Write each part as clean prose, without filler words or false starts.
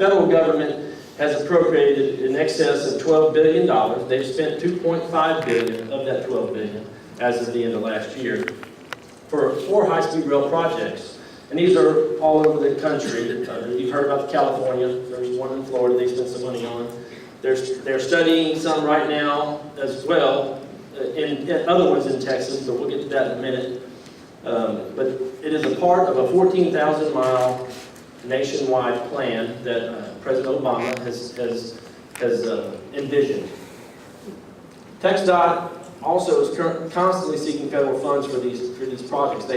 federal government has appropriated in excess of $12 billion. They've spent $2.5 billion of that $12 billion as of the end of last year for 4 high-speed rail projects. And these are all over the country. You've heard about California. There's one in Florida they spent some money on. They're studying some right now as well, and other ones in Texas, but we'll get to that in a minute. But it is a part of a 14,000-mile nationwide plan that President Obama has envisioned. TxDOT also is constantly seeking federal funds for these projects.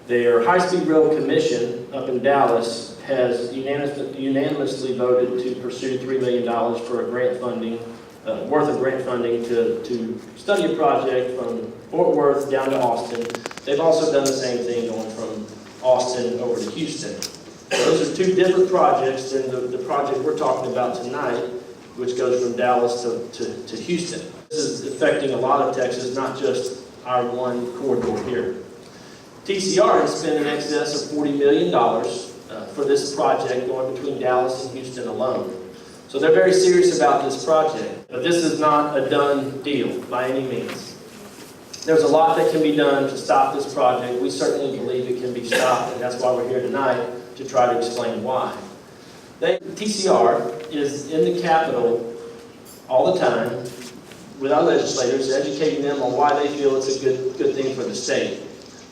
Their high-speed rail commission up in Dallas has unanimously voted to pursue $3 million for a grant funding, worth of grant funding to study a project from Fort Worth down to Austin. They've also done the same thing going from Austin over to Houston. So those are 2 different projects than the project we're talking about tonight, which goes from Dallas to Houston. This is affecting a lot of Texas, not just our one corridor here. TCR has spent in excess of $40 million for this project going between Dallas and Houston alone. So they're very serious about this project. But this is not a done deal by any means. There's a lot that can be done to stop this project. We certainly believe it can be stopped, and that's why we're here tonight to try to explain why. TCR is in the Capitol all the time with our legislators, educating them on why they feel it's a good thing for the state.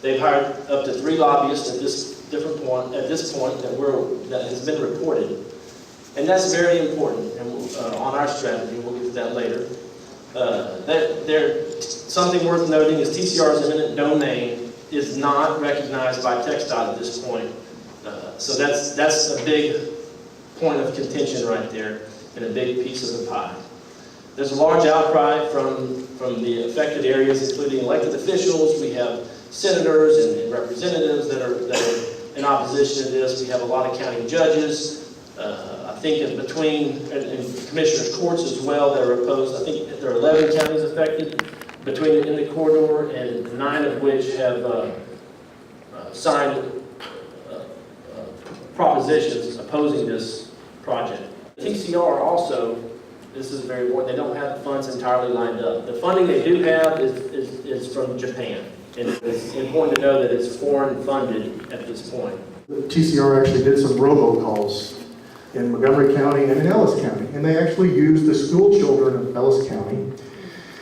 They've hired up to 3 lobbyists at this point that has been reported, and that's very important. And on our strategy, we'll get to that later. Something worth noting is TCR's eminent domain is not recognized by TxDOT at this point. So that's a big point of contention right there, and a big piece of the pie. There's a large outcry from the affected areas, including elected officials. We have senators and representatives that are in opposition to this. We have a lot of county judges. I think in commissioners' courts as well that are opposed. I think there are 11 counties affected in the corridor, and 9 of which have signed propositions opposing this project. TCR also, this is very important, they don't have the funds entirely lined up. The funding they do have is from Japan. And it's important to know that it's foreign funded at this point. TCR actually did some robocalls in Montgomery County and in Ellis County. And they actually used the school children of Ellis County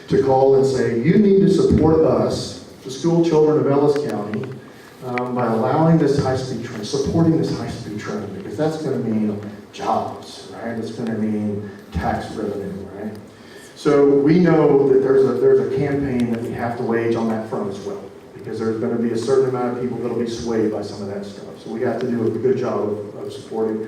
to call and say, you need to support us, the school children of Ellis County, by allowing this high-speed train, supporting this high-speed train, because that's going to mean jobs, right? It's going to mean tax revenue, right? So we know that there's a campaign that we have to wage on that front as well, because there's going to be a certain amount of people that will be swayed by some of that stuff. So we have to do a good job of supporting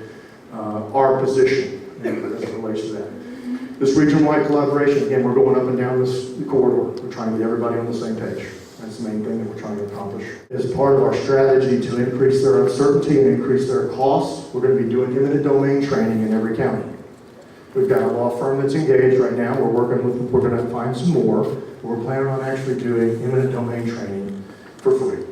our position as it relates to that. This region-wide collaboration, again, we're going up and down this corridor. We're trying to get everybody on the same page. That's the main thing that we're trying to accomplish. As part of our strategy to increase their uncertainty and increase their costs, we're going to be doing eminent domain training in every county. We've got a law firm that's engaged right now. We're going to find some more. We're planning on actually doing eminent domain training for free.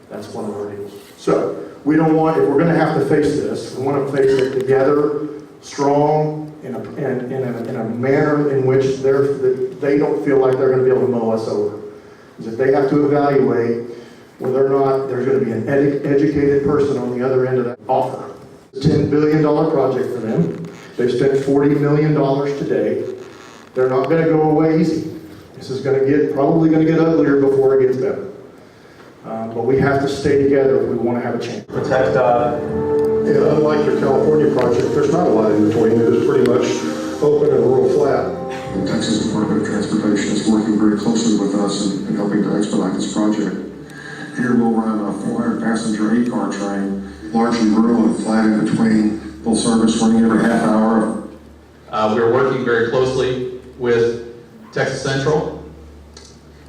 That's one of our deals. So we don't want, if we're going to have to face this, we want to face it together, strong, in a manner in which they don't feel like they're going to be able to mow us over. Because if they have to evaluate whether or not there's going to be an educated person on the other end of that offer. It's a $10 billion project for them. They've spent $40 million to date. They're not going to go away easy. This is probably going to get uglier before it gets better. But we have to stay together if we want to have a chance. Protect, unlike the California project, there's not a lot in between. It is pretty much open and rural flat. The Texas Department of Transportation is working very closely with us in helping to expedite this project. Here we'll run a 400-passenger 8-car train, largely rural and flat in between, full service running every half hour. We're working very closely with Texas Central,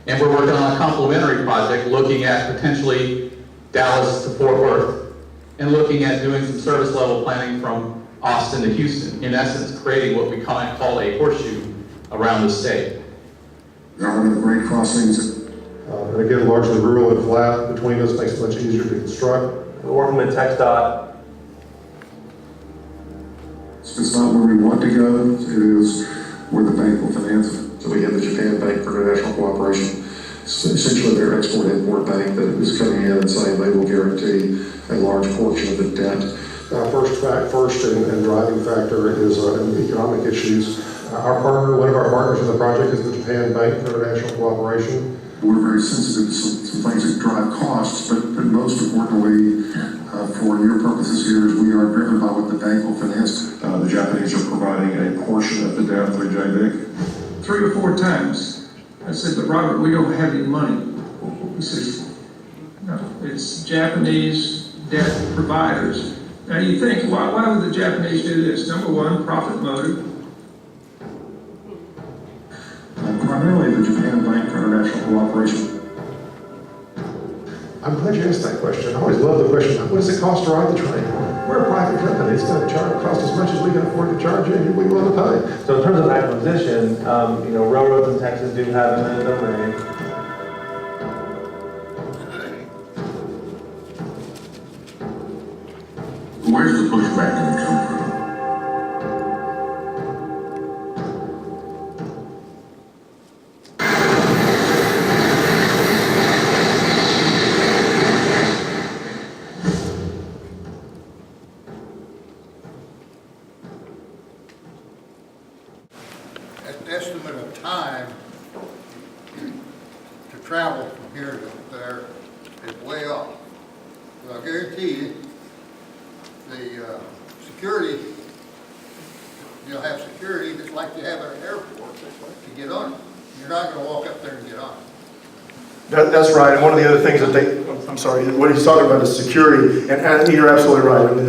and we're working on a complementary project looking at potentially Dallas to Fort Worth and looking at doing some service level planning from Austin to Houston. In essence, creating what we call a horseshoe around the state. There are no grade crossings. And again, largely rural and flat between us, makes it much easier to construct. We're working with TxDOT It's not where we want to go, it is where the bank will finance it. So we have the Japan Bank for International Cooperation. Essentially, their export-import bank that is coming in and saying they will guarantee a large portion of the debt. First and driving factor is economic issues. One of our partners in the project is the Japan Bank for International Cooperation. We're very sensitive to some things that drive costs, but most importantly, for your purposes here, is we are driven by what the bank will finance. The Japanese are providing a portion of the debt through JBIC. 3 or 4 times. I said, but Robert, we don't have any money. He says, no, it's Japanese debt providers. Now you think, why would the Japanese do this? Number one, profit motive. Primarily the Japan Bank for International Cooperation. I'm glad you asked that question. I always love the question, what does it cost to ride the train? We're a private company. It's going to cost as much as we can afford to charge you, and we want to pay. So in terms of acquisition, railroads in Texas do have eminent domain. Where's the pushback going to come from? Estimate of time to travel from here to there is way off. But I guarantee you, the security, you'll have security just like you have at an airport to get on it. You're not going to walk up there and get on it. That's right, and one of the other things that I'm sorry, what he's talking about is security, and you're absolutely right. I mean,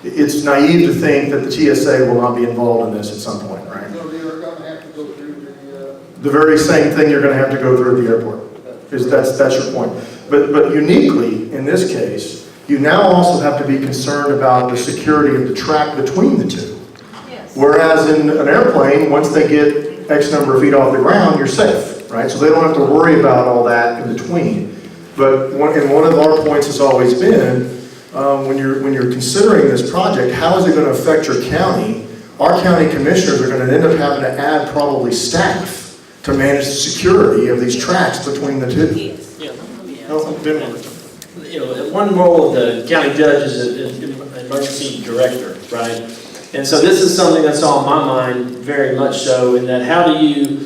it's naive to think that the TSA will not be involved in this at some point, right? So you're going to have to go through The very same thing you're going to have to go through at the airport. That's your point. But uniquely, in this case, you now also have to be concerned about the security of the track between the two. Yes. Whereas in an airplane, once they get X number of feet off the ground, you're safe, right? So they don't have to worry about all that in between. But one of our points has always been, when you're considering this project, how is it going to affect your county? Our county commissioners are going to end up having to add probably staff to manage the security of these tracks between the two. Yes. Yeah, let me add something. One role of the county judge is an emergency director, right? And so this is something that's on my mind very much so, in that how do they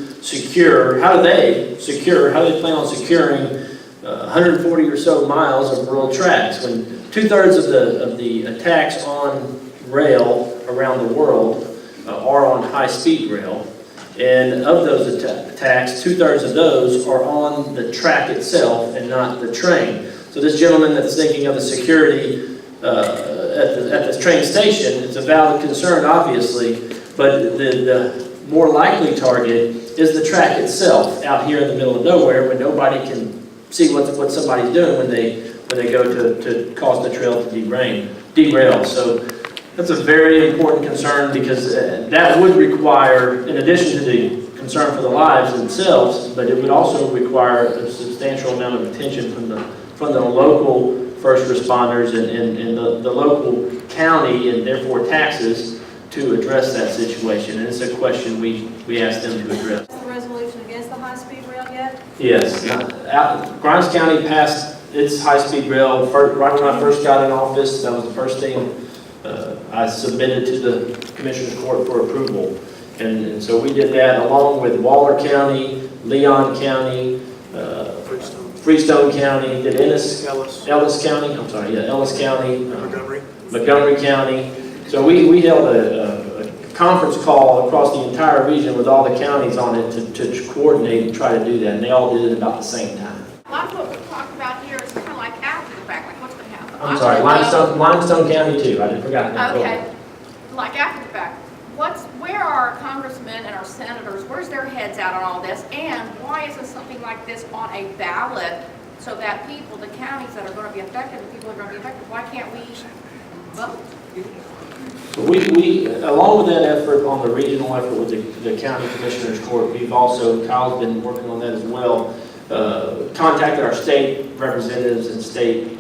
plan on securing 140 or so miles of rural tracks when 2/3 of the attacks on rail around the world are on high-speed rail. And of those attacks, 2/3 of those are on the track itself and not the train. So this gentleman that's thinking of the security at the train station, it's a valid concern, obviously, but the more likely target is the track itself out here in the middle of nowhere, when nobody can see what somebody's doing when they go to cause the trail to derail. So that's a very important concern, because that would require, in addition to the concern for the lives themselves, but it would also require a substantial amount of attention from the local first responders and the local county, and therefore taxes, to address that situation. And it's a question we asked them to address. Is the resolution against the high-speed rail yet? Yes. Grimes County passed its high-speed rail right when I first got in office. That was the first thing I submitted to the Commissioner's Court for approval. And so we did that along with Waller County, Leon County, Freestone County, Ellis County, Ellis County, Montgomery County. So we held a conference call across the entire region with all the counties on it to coordinate and try to do that, and they all did it about the same time. A lot of what we're talking about here is kind of like after the fact, like what's going to happen. I'm sorry, Limestone County too, I forgot that. Okay, like after the fact. Where are our congressmen and our senators, where's their heads at on all this? And why isn't something like this on a ballot, so that people, the counties that are going to be affected, the people that are going to be affected, why can't we vote? We along with that effort on the regional effort with the County Commissioner's Court, we've also, Kyle's been working on that as well, contacted our state representatives and state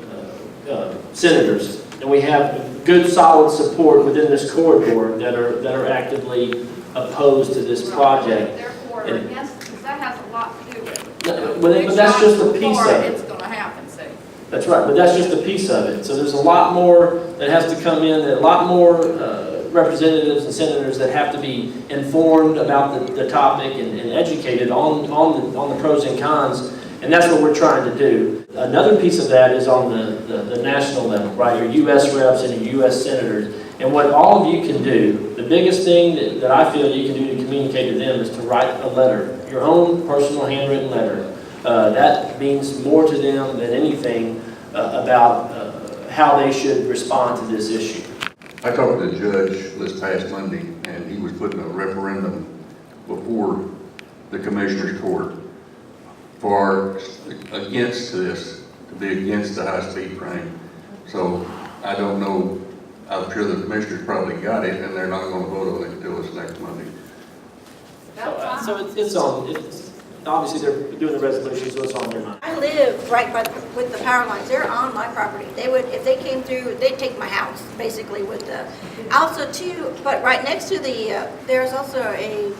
senators. And we have good solid support within this corridor that are actively opposed to this project. Therefore, against, because that has a lot to do with it. But that's just a piece of it. It's gonna happen, see. That's right, but that's just a piece of it. So there's a lot more that has to come in, a lot more representatives and senators that have to be informed about the topic and educated on the pros and cons, and that's what we're trying to do. Another piece of that is on the national level, right? Your U.S. reps and your U.S. senators. And what all of you can do, the biggest thing that I feel you can do to communicate to them is to write a letter, your own personal handwritten letter. That means more to them than anything about how they should respond to this issue. I talked to the judge this past Monday, and he was putting a referendum before the Commissioner's Court against this, to be against the high-speed train. So I don't know, I'm sure the Commissioners probably got it, and they're not going to vote on it until this next Monday. So it's obviously they're doing the resolution, so it's on their mind. I live right with the power lines. They're on my property. They would, if they came through, they'd take my house, basically, with the, also too, but right next to the, there's also an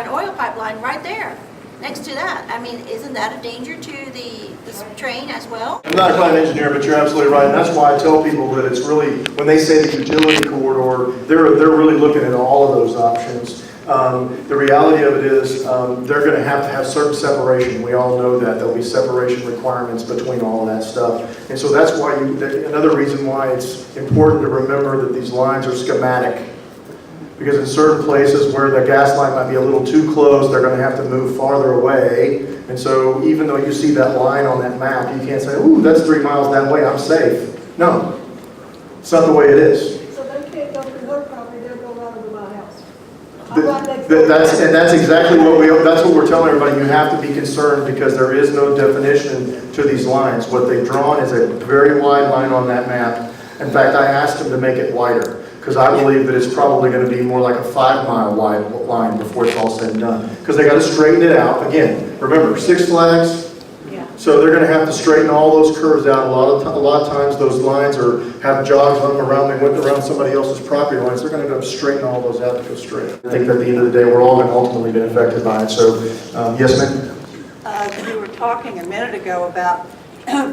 oil pipeline right there, next to that. I mean, isn't that a danger to the train as well? I'm not quite an engineer, but you're absolutely right, and that's why I tell people that it's really, when they say the utility corridor, they're really looking at all of those options. The reality of it is they're going to have certain separation. We all know that. There'll be separation requirements between all of that stuff. And so that's why another reason why it's important to remember that these lines are schematic. Because in certain places where the gas line might be a little too close, they're going to have to move farther away. And so even though you see that line on that map, you can't say, ooh, that's 3 miles that way, I'm safe. No, it's not the way it is. So they can't go through her property, they'll go right over my house. That's exactly what we're telling everybody. You have to be concerned because there is no definition to these lines. What they've drawn is a very wide line on that map. In fact, I asked them to make it wider because I believe that it's probably going to be more like a 5-mile wide line before it's all said and done. Because they got to straighten it out. Again, remember, Six Flags. So they're going to have to straighten all those curves out. A lot of times those lines have jogs on them around. They went around somebody else's property lines. They're going to have to straighten all those out to go straight. I think that at the end of the day, we're all going to ultimately be affected by it. So, yes, ma'am? You were talking a minute ago about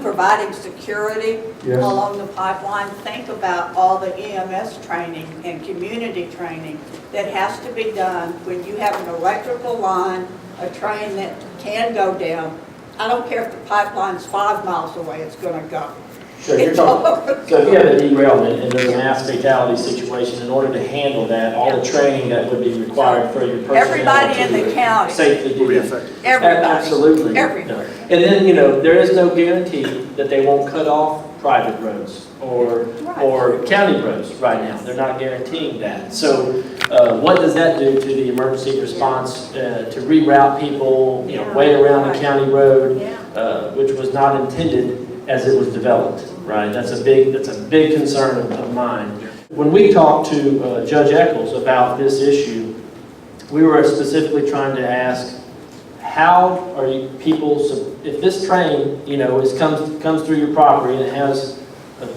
providing security along the pipeline. Think about all the EMS training and community training that has to be done when you have an electrical line, a train that can go down. I don't care if the pipeline's 5 miles away, it's going to go. Sure, you're talking, so if you have a derailment and there's a mass fatality situation, in order to handle that, all the training that would be required for your personnel everybody in the county safely do that. Everybody. Absolutely. Everybody. No. And then, there is no guarantee that they won't cut off private roads or county roads right now. They're not guaranteeing that. So what does that do to the emergency response to reroute people, way around the county road, which was not intended as it was developed, right? That's a big concern of mine. When we talked to Judge Eccles about this issue, we were specifically trying to ask, how are you people, if this train, comes through your property and it has a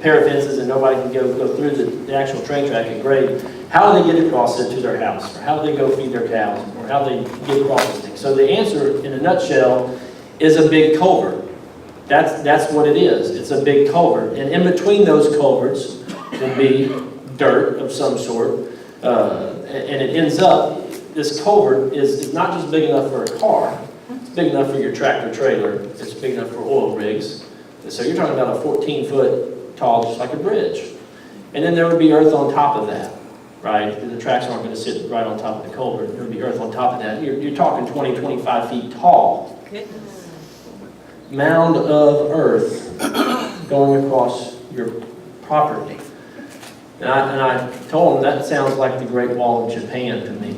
pair of fences and nobody can go through the actual train track at grade, how do they get across it to their house? Or how do they go feed their cows? Or how do they get across this thing? So the answer, in a nutshell, is a big culvert. That's what it is. It's a big culvert. And in between those culverts would be dirt of some sort. And it ends up, this culvert is not just big enough for a car. It's big enough for your tractor trailer. It's big enough for oil rigs. And so you're talking about a 14-foot tall, just like a bridge. And then there would be earth on top of that, right? The tracks aren't going to sit right on top of the culvert. There would be earth on top of that. You're talking 20, 25 feet tall. Mound of earth going across your property. And I told him that sounds like the Great Wall of Japan to me.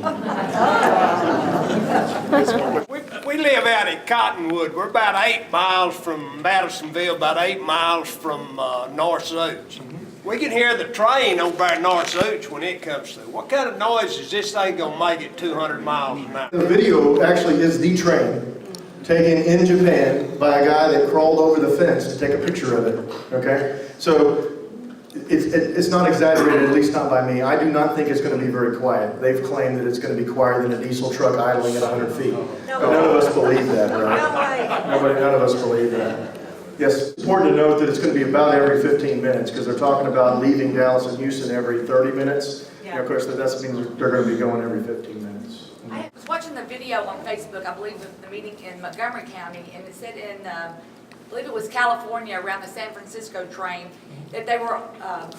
We live out in Cottonwood. We're about 8 miles from Madisonville, about 8 miles from North Zooch. We can hear the train over at North Zooch when it comes through. What kind of noise is this thing going to make at 200 miles an hour? The video actually is the train taken in Japan by a guy that crawled over the fence to take a picture of it, okay? So It's not exaggerated, at least not by me. I do not think it's going to be very quiet. They've claimed that it's going to be quieter than a diesel truck idling at 100 feet. But none of us believe that, right? None of us believe that. Yes, it's important to note that it's going to be about every 15 minutes because they're talking about leaving Dallas and Houston every 30 minutes. And of course, that means they're going to be going every 15 minutes. I was watching the video on Facebook, I believe, of the meeting in Montgomery County, and it said in, I believe it was California, around the San Francisco train, that they were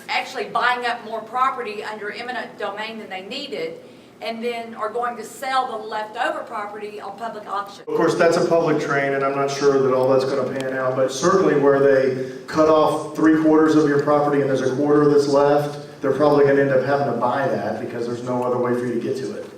actually buying up more property under eminent domain than they needed, and then are going to sell the leftover property on public auction. Of course, that's a public train, and I'm not sure that all that's going to pan out, but certainly where they cut off 3/4 of your property and there's a quarter that's left, they're probably going to end up having to buy that because there's no other way for you to get to it.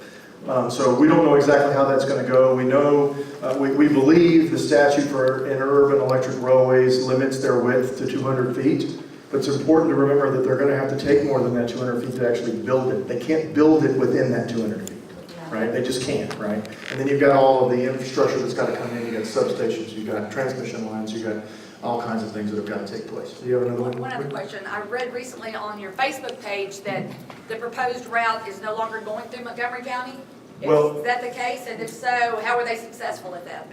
So we don't know exactly how that's going to go. We know, we believe the statute for interurban electric railways limits their width to 200 feet. But it's important to remember that they're going to have to take more than that 200 feet to actually build it. They can't build it within that 200 feet, right? They just can't, right? And then you've got all of the infrastructure that's got to come in. You've got substations, you've got transmission lines, you've got all kinds of things that have got to take place. Do you have another one? One other question. I read recently on your Facebook page that the proposed route is no longer going through Montgomery County. Is that the case? And if so, how were they successful at that?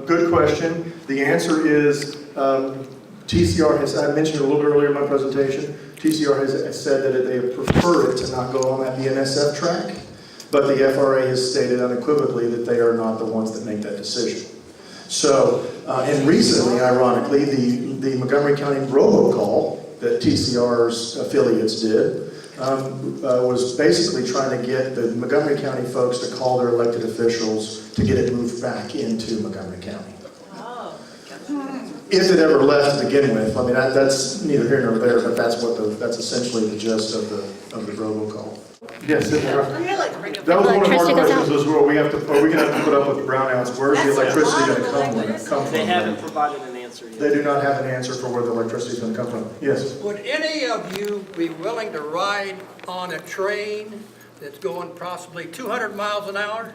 Good question. The answer is TCR has, I mentioned a little bit earlier in my presentation, TCR has said that they prefer it to not go on that BNSF track, but the FRA has stated unequivocally that they are not the ones that make that decision. So, and recently, ironically, the Montgomery County robocall that TCR's affiliates did was basically trying to get the Montgomery County folks to call their elected officials to get it moved back into Montgomery County. If it ever left to begin with, I mean that's neither here nor there, but that's essentially the gist of the robocall. Yes, that was one of our questions. Is where are we going to have to put up with brownouts? Where's the electricity going to come from? They haven't provided an answer yet. They do not have an answer for where the electricity is going to come from. Yes. Would any of you be willing to ride on a train that's going possibly 200 miles an hour,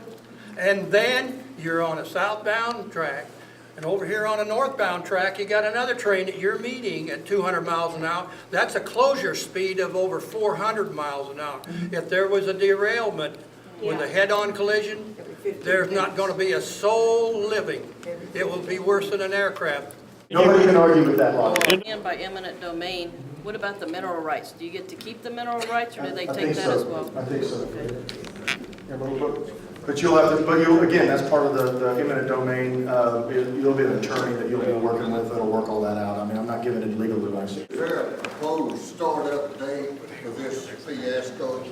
and then you're on a southbound track, and over here on a northbound track, you got another train that you're meeting at 200 miles an hour. That's a closure speed of over 400 miles an hour. If there was a derailment with a head-on collision, there's not going to be a soul living. It will be worse than an aircraft. Nobody can argue with that logic. And by eminent domain, what about the mineral rights? Do you get to keep the mineral rights, or do they I take think that so. as well? I think so. Okay. But you'll have to, again, that's part of the eminent domain. You'll be an attorney that you'll be working with that'll work all that out. I mean, I'm not giving it legal advice. Is there a proposed startup date for this fiasco?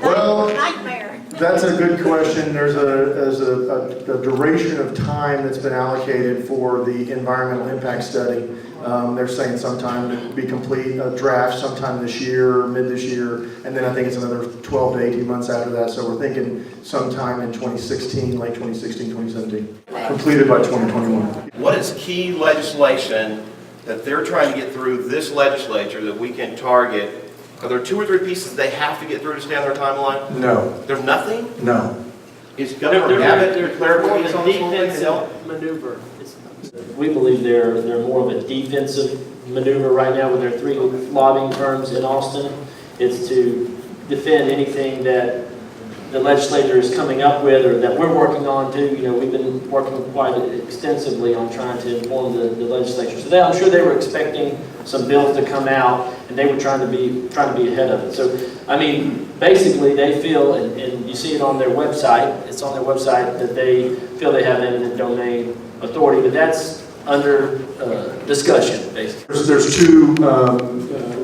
Well, Nightmare. that's a good question. There's a duration of time that's been allocated for the environmental impact study. They're saying sometime to be complete, a draft sometime this year, mid this year, and then I think it's another 12 to 18 months after that. So we're thinking sometime in 2016, late 2016, 2017, completed by 2021. What is key legislation that they're trying to get through this legislature that we can target? Are there 2 or 3 pieces they have to get through to stay on their timeline? No. There's nothing? No. Is Governor Abbott declared more of a defensive maneuver. We believe they're more of a defensive maneuver right now with their 3 lobbying firms in Austin. It's to defend anything that the legislature is coming up with or that we're working on too. You know, we've been working quite extensively on trying to inform the legislature. So I'm sure they were expecting some bills to come out, and they were trying to be ahead of it. So, I mean, basically they feel, and you see it on their website, it's on their website, that they feel they have eminent domain authority, but that's under discussion, basically. There's 2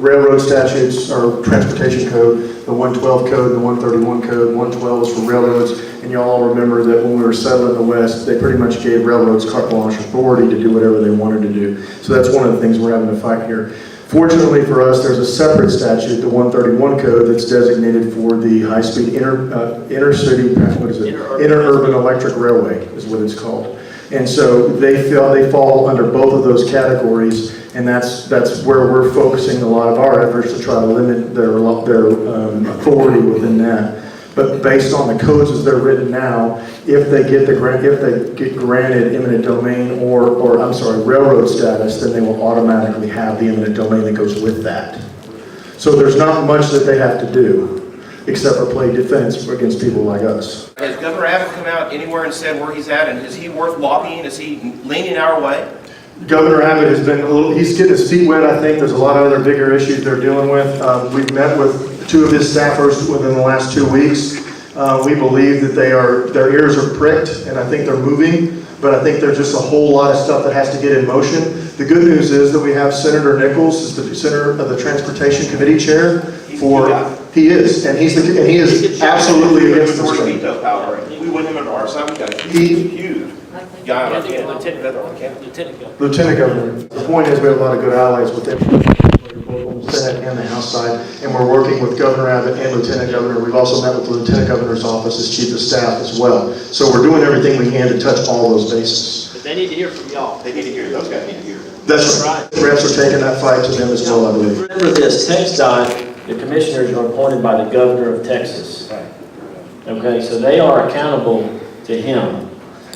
railroad statutes, or transportation code, the 112 code and the 131 code. 112 is for railroads, and you all remember that when we were settling the West, they pretty much gave railroads carte blanche authority to do whatever they wanted to do. So that's one of the things we're having to fight here. Fortunately for us, there's a separate statute, the 131 code, that's designated for the high-speed intercity, what is it? Interurban electric railway is what it's called. And so they fall under both of those categories, and that's where we're focusing a lot of our efforts to try to limit their authority within that. But based on the codes as they're written now, if they get granted eminent domain or railroad status, then they will automatically have the eminent domain that goes with that. So there's not much that they have to do, except for play defense against people like us. Has Governor Abbott come out anywhere and said where he's at, and is he worth lobbying? Is he leaning our way? Governor Abbott has been he's getting his feet wet, I think. There's a lot of other bigger issues they're dealing with. We've met with 2 of his staffers within the last 2 weeks. We believe that their ears are pricked, and I think they're moving, but I think there's just a whole lot of stuff that has to get in motion. The good news is that we have Senator Nichols, is the Senator of the Transportation Committee Chair. He is absolutely against this thing. Veto power. We win him on our side. We got a huge guy on our team. Lieutenant Governor. The point is we have a lot of good allies with them, both on the Senate and the House side, and we're working with Governor Abbott and Lieutenant Governor. We've also met with the Lieutenant Governor's office as Chief of Staff as well. So we're doing everything we can to touch all those bases. But they need to hear from y'all. They need to hear. Those guys need to hear. That's right. Reps are taking that fight to them as well, I believe. Remember this, TxDOT, the commissioners are appointed by the governor of Texas. Okay, so they are accountable to him.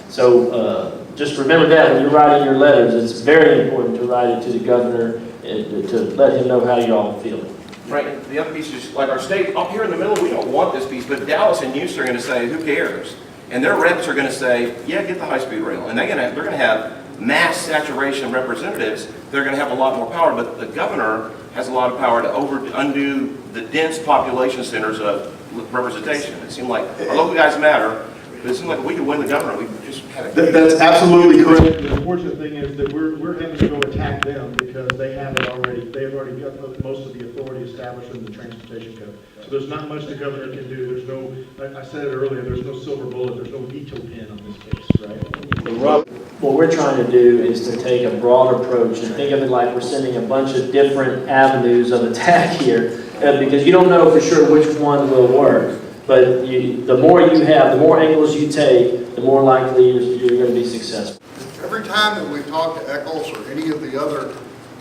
So just remember that when you're writing your letters, it's very important to write it to the governor and to let him know how y'all feel. Right. The other piece is like our state up here in the middle. We don't want this piece, but Dallas and Houston are going to say, "Who cares?" And their reps are going to say, "Yeah, get the high-speed rail." And they're going to have mass saturation of representatives. They're going to have a lot more power, but the governor has a lot of power to undo the dense population centers of representation. It seemed like our local guys matter, but it seemed like if we could win the governor, we just had a... That's absolutely correct. The unfortunate thing is that we're having to go attack them because they have it already. They've already got most of the authority established in the transportation code. So there's not much the governor can do. There's no, I said it earlier, there's no silver bullet. There's no veto pen on this case, right? What we're trying to do is to take a broad approach and think of it like we're sending a bunch of different avenues of attack here, because you don't know for sure which one will work. But the more you have, the more angles you take, the more likely you're going to be successful. Every time that we talk to Eccles or any of the other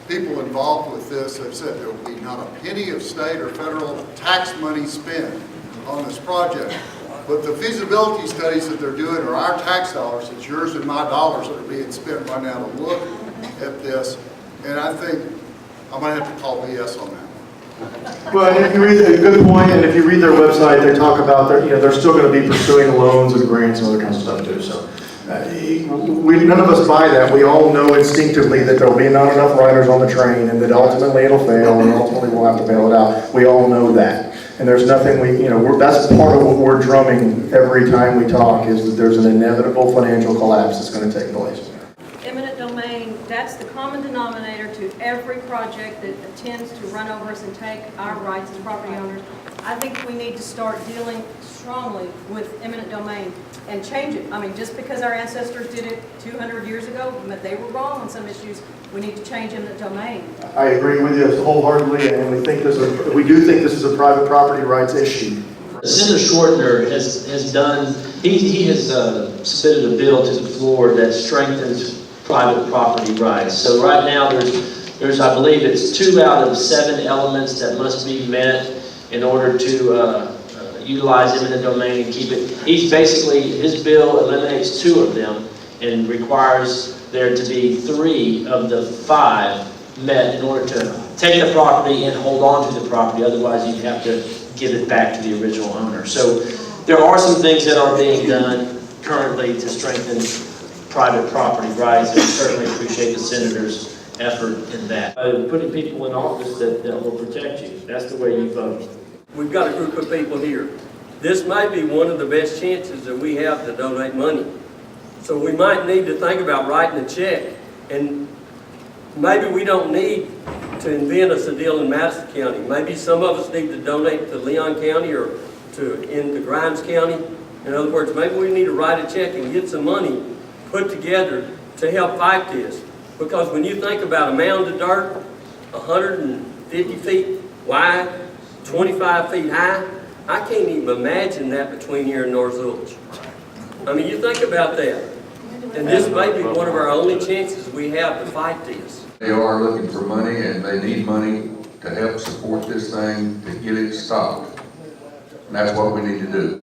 people involved with this, they've said there will be not a penny of state or federal tax money spent on this project. But the feasibility studies that they're doing are our tax dollars. It's yours and my dollars that are being spent right now to look at this. And I think I'm going to have to call BS on that. Well, and if you read a good point, and if you read their website, they talk about they're still going to be pursuing loans and grants and other kinds of stuff too. So none of us buy that. We all know instinctively that there'll be not enough riders on the train, and that ultimately it'll fail, and ultimately we'll have to bail it out. We all know that. And there's nothing that's part of what we're drumming every time we talk, is that there's an inevitable financial collapse that's going to take place. Eminent domain, that's the common denominator to every project that attempts to run over us and take our rights as property owners. I think we need to start dealing strongly with eminent domain and change it. I mean, just because our ancestors did it 200 years ago, but they were wrong on some issues, we need to change eminent domain. I agree with you wholeheartedly, and we do think this is a private property rights issue. Senator Schwartner has done, he has submitted a bill to the floor that strengthens private property rights. So right now there's I believe it's 2 out of 7 elements that must be met in order to utilize eminent domain and keep it. His bill eliminates 2 of them and requires there to be 3 of the 5 met in order to take the property and hold on to the property. Otherwise, you'd have to give it back to the original owner. So there are some things that are being done currently to strengthen private property rights, and we certainly appreciate the senator's effort in that. Putting people in office that will protect you. That's the way you vote. We've got a group of people here. This may be one of the best chances that we have to donate money. So we might need to think about writing a check, and maybe we don't need to invent us a deal in Madison County. Maybe some of us need to donate to Leon County or into Grimes County. In other words, maybe we need to write a check and get some money put together to help fight this. Because when you think about a mound of dirt, 150 feet wide, 25 feet high, I can't even imagine that between here and North Zilch. I mean, you think about that. And this may be one of our only chances we have to fight this. They are looking for money, and they need money to help support this thing, to get it stopped. And that's what we need to do.